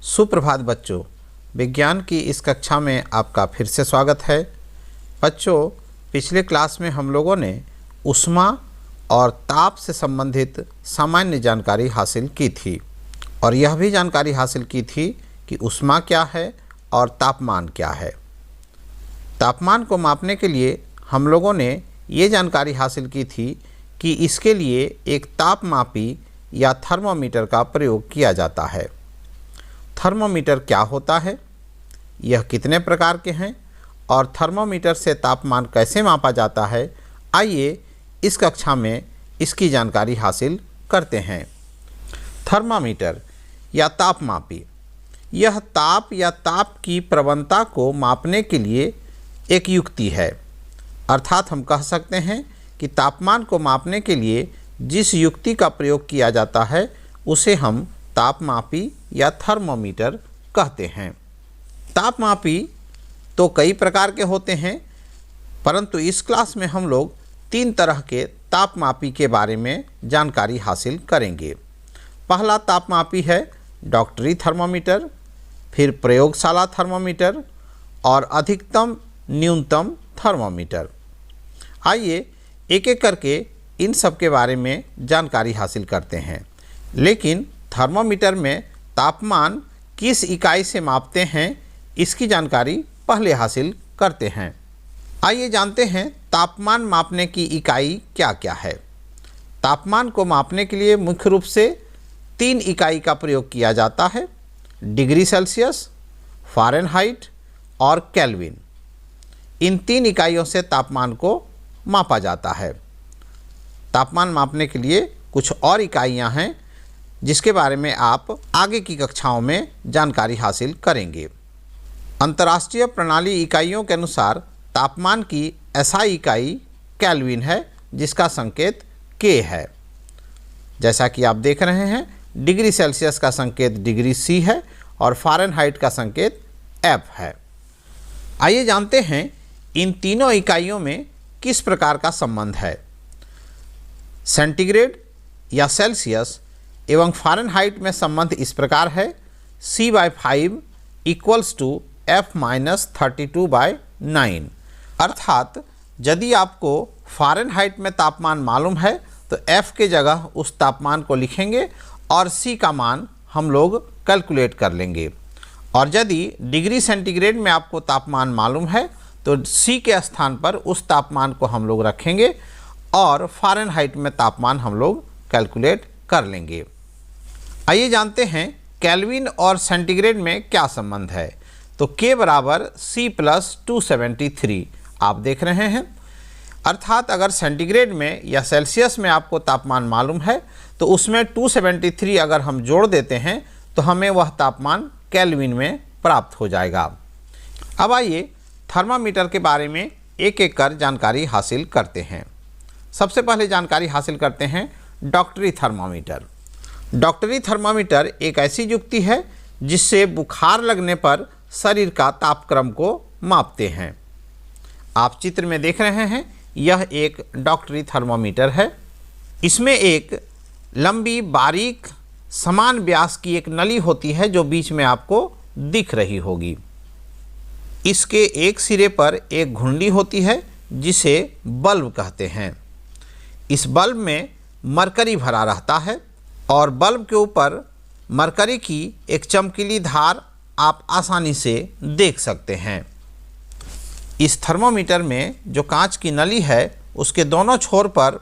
सुप्रभात बच्चों, विज्ञान की इस कक्षा में आपका फिर से स्वागत है। बच्चों, पिछले क्लास में हम लोगों ने ऊष्मा और ताप से संबंधित सामान्य जानकारी हासिल की थी और यह भी जानकारी हासिल की थी कि ऊष्मा क्या है और तापमान क्या है। तापमान को मापने के लिए हम लोगों ने ये जानकारी हासिल की थी कि इसके लिए एक तापमापी या थर्मोमीटर का प्रयोग किया जाता है। थर्मोमीटर क्या होता है, यह कितने प्रकार के हैं और थर्मोमीटर से तापमान कैसे मापा जाता है, आइए इस कक्षा में इसकी जानकारी हासिल करते हैं। थर्मामीटर या तापमापी, यह ताप या ताप की प्रवणता को मापने के लिए एक युक्ति है। अर्थात हम कह सकते हैं कि तापमान को मापने के लिए जिस युक्ति का प्रयोग किया जाता है उसे हम तापमापी या थर्मोमीटर कहते हैं। तापमापी तो कई प्रकार के होते हैं, परंतु इस क्लास में हम लोग 3 तरह के तापमापी के बारे में जानकारी हासिल करेंगे। पहला तापमापी है डॉक्टरी थर्मोमीटर, फिर प्रयोगशाला थर्मोमीटर और अधिकतम न्यूनतम थर्मोमीटर। आइए एक एक करके इन सब के बारे में जानकारी हासिल करते हैं। लेकिन थर्मोमीटर में तापमान किस इकाई से मापते हैं, इसकी जानकारी पहले हासिल करते हैं। आइए जानते हैं तापमान मापने की इकाई क्या क्या है। तापमान को मापने के लिए मुख्य रूप से 3 इकाई का प्रयोग किया जाता है: डिग्री सेल्सियस, फ़ारेनहाइट और केल्विन। इन 3 इकाइयों से तापमान को मापा जाता है। तापमान मापने के लिए कुछ और इकाइयां हैं जिसके बारे में आप आगे की कक्षाओं में जानकारी हासिल करेंगे। अंतर्राष्ट्रीय प्रणाली इकाइयों के अनुसार तापमान की SI इकाई केल्विन है, जिसका संकेत K है। जैसा कि आप देख रहे हैं, डिग्री सेल्सियस का संकेत डिग्री C है और फ़ारेनहाइट का संकेत F है। आइए जानते हैं इन तीनों इकाइयों में किस प्रकार का संबंध है। सेंटीग्रेड या सेल्सियस एवं फ़ारेनहाइट में संबंध इस प्रकार है: C/5 = F-32/9। अर्थात यदि आपको फ़ारेनहाइट में तापमान मालूम है तो F के जगह उस तापमान को लिखेंगे और C का मान हम लोग कैलकुलेट कर लेंगे। और यदि डिग्री सेंटीग्रेड में आपको तापमान मालूम है तो C के स्थान पर उस तापमान को हम लोग रखेंगे और फ़ारेनहाइट में तापमान हम लोग कैलकुलेट कर लेंगे। आइए जानते हैं केल्विन और सेंटीग्रेड में क्या संबंध है। तो K = C + 273 आप देख रहे हैं। अर्थात अगर सेंटीग्रेड में या सेल्सियस में आपको तापमान मालूम है तो उसमें 273 अगर हम जोड़ देते हैं तो हमें वह तापमान केल्विन में प्राप्त हो जाएगा। अब आइए थर्मामीटर के बारे में एक एक कर जानकारी हासिल करते हैं। सबसे पहले जानकारी हासिल करते हैं डॉक्टरी थर्मामीटर। डॉक्टरी थर्मामीटर एक ऐसी युक्ति है जिससे बुखार लगने पर शरीर का तापक्रम को मापते हैं। आप चित्र में देख रहे हैं, यह एक डॉक्टरी थर्मामीटर है। इसमें एक लंबी बारीक समान व्यास की एक नली होती है जो बीच में आपको दिख रही होगी। इसके एक सिरे पर एक घुंडी होती है जिसे बल्ब कहते हैं। इस बल्ब में मरकरी भरा रहता है और बल्ब के ऊपर मरकरी की एक चमकीली धार आप आसानी से देख सकते हैं। इस थर्मोमीटर में जो कांच की नली है उसके दोनों छोर पर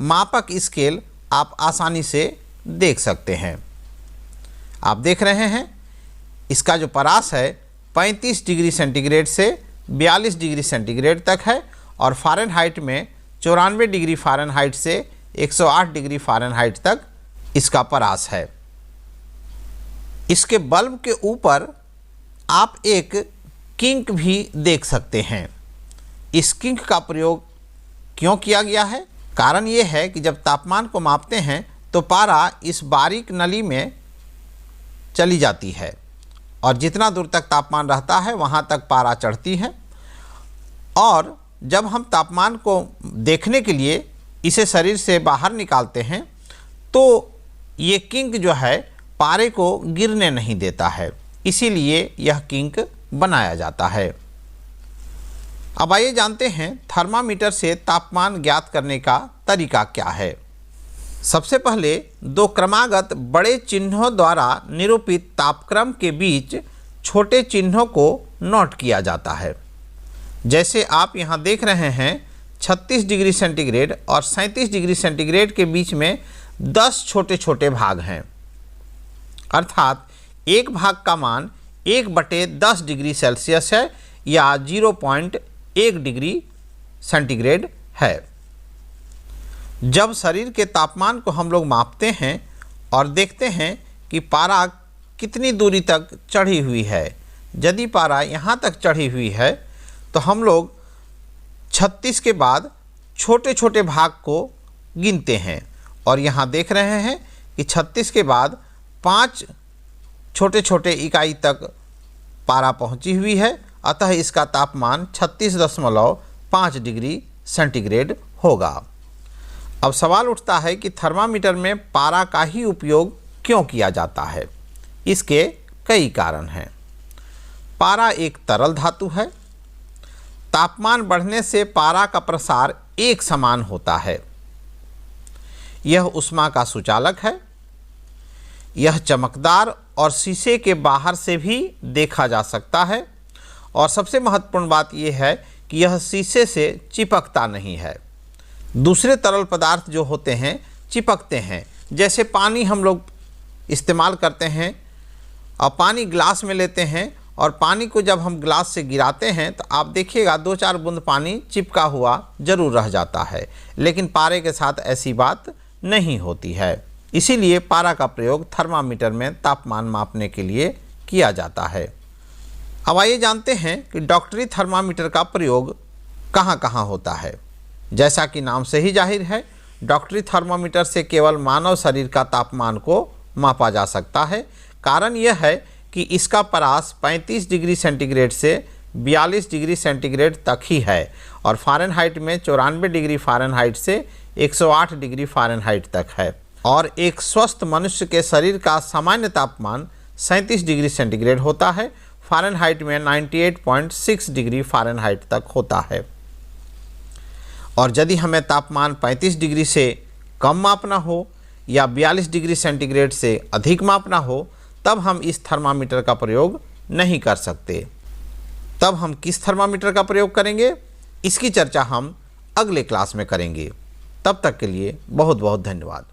मापक स्केल आप आसानी से देख सकते हैं। आप देख रहे हैं, इसका जो परास है 35 डिग्री सेंटीग्रेड से 42 डिग्री सेंटीग्रेड तक है और फ़ारेनहाइट में 94 डिग्री फ़ारेनहाइट से 108 डिग्री फ़ारेनहाइट तक इसका परास है। इसके बल्ब के ऊपर आप एक किंक भी देख सकते हैं। इस किंक का प्रयोग क्यों किया गया है? कारण ये है कि जब तापमान को मापते हैं तो पारा इस बारीक नली में चली जाती है और जितना दूर तक तापमान रहता है वहाँ तक पारा चढ़ती है, और जब हम तापमान को देखने के लिए इसे शरीर से बाहर निकालते हैं तो ये किंक जो है पारे को गिरने नहीं देता है, इसीलिए यह किंक बनाया जाता है। अब आइए जानते हैं थर्मामीटर से तापमान ज्ञात करने का तरीका क्या है। सबसे पहले दो क्रमागत बड़े चिन्हों द्वारा निरूपित तापक्रम के बीच छोटे चिन्हों को नोट किया जाता है। जैसे आप यहाँ देख रहे हैं 36 डिग्री सेंटीग्रेड और 37 डिग्री सेंटीग्रेड के बीच में 10 छोटे छोटे भाग हैं, अर्थात एक भाग का मान 1/10 डिग्री सेल्सियस है या 0.1 डिग्री सेंटीग्रेड है। जब शरीर के तापमान को हम लोग मापते हैं और देखते हैं कि पारा कितनी दूरी तक चढ़ी हुई है, यदि पारा यहाँ तक चढ़ी हुई है तो हम लोग 36 के बाद छोटे छोटे भाग को गिनते हैं और यहाँ देख रहे हैं कि 36 के बाद 5 छोटे छोटे इकाई तक पारा पहुँची हुई है, अतः इसका तापमान 36.5 डिग्री सेंटीग्रेड होगा। अब सवाल उठता है कि थर्मामीटर में पारा का ही उपयोग क्यों किया जाता है। इसके कई कारण हैं। पारा एक तरल धातु है। तापमान बढ़ने से पारा का प्रसार एक समान होता है। यह ऊष्मा का सुचालक है। यह चमकदार और शीशे के बाहर से भी देखा जा सकता है और सबसे महत्वपूर्ण बात यह है कि यह शीशे से चिपकता नहीं है। दूसरे तरल पदार्थ जो होते हैं चिपकते हैं, जैसे पानी हम लोग इस्तेमाल करते हैं और पानी ग्लास में लेते हैं और पानी को जब हम ग्लास से गिराते हैं तो आप देखिएगा 2-4 बूंद पानी चिपका हुआ जरूर रह जाता है, लेकिन पारे के साथ ऐसी बात नहीं होती है। इसीलिए पारा का प्रयोग थर्मामीटर में तापमान मापने के लिए किया जाता है। अब आइए जानते हैं कि डॉक्टरी थर्मामीटर का प्रयोग कहाँ कहाँ होता है। जैसा कि नाम से ही जाहिर है, डॉक्टरी थर्मामीटर से केवल मानव शरीर का तापमान को मापा जा सकता है। कारण यह है कि इसका परास 35 डिग्री सेंटीग्रेड से 42 डिग्री सेंटीग्रेड तक ही है और फ़ारेनहाइट में 94 डिग्री फ़ारेनहाइट से 108 डिग्री फ़ारेनहाइट तक है और एक स्वस्थ मनुष्य के शरीर का सामान्य तापमान 37 डिग्री सेंटीग्रेड होता है। फ़ारेनहाइट में 98.6 डिग्री फ़ारेनहाइट तक होता है। और यदि हमें तापमान 35 डिग्री से कम मापना हो या 42 डिग्री सेंटीग्रेड से अधिक मापना हो, तब हम इस थर्मामीटर का प्रयोग नहीं कर सकते। तब हम किस थर्मामीटर का प्रयोग करेंगे, इसकी चर्चा हम अगले क्लास में करेंगे। तब तक के लिए बहुत बहुत धन्यवाद।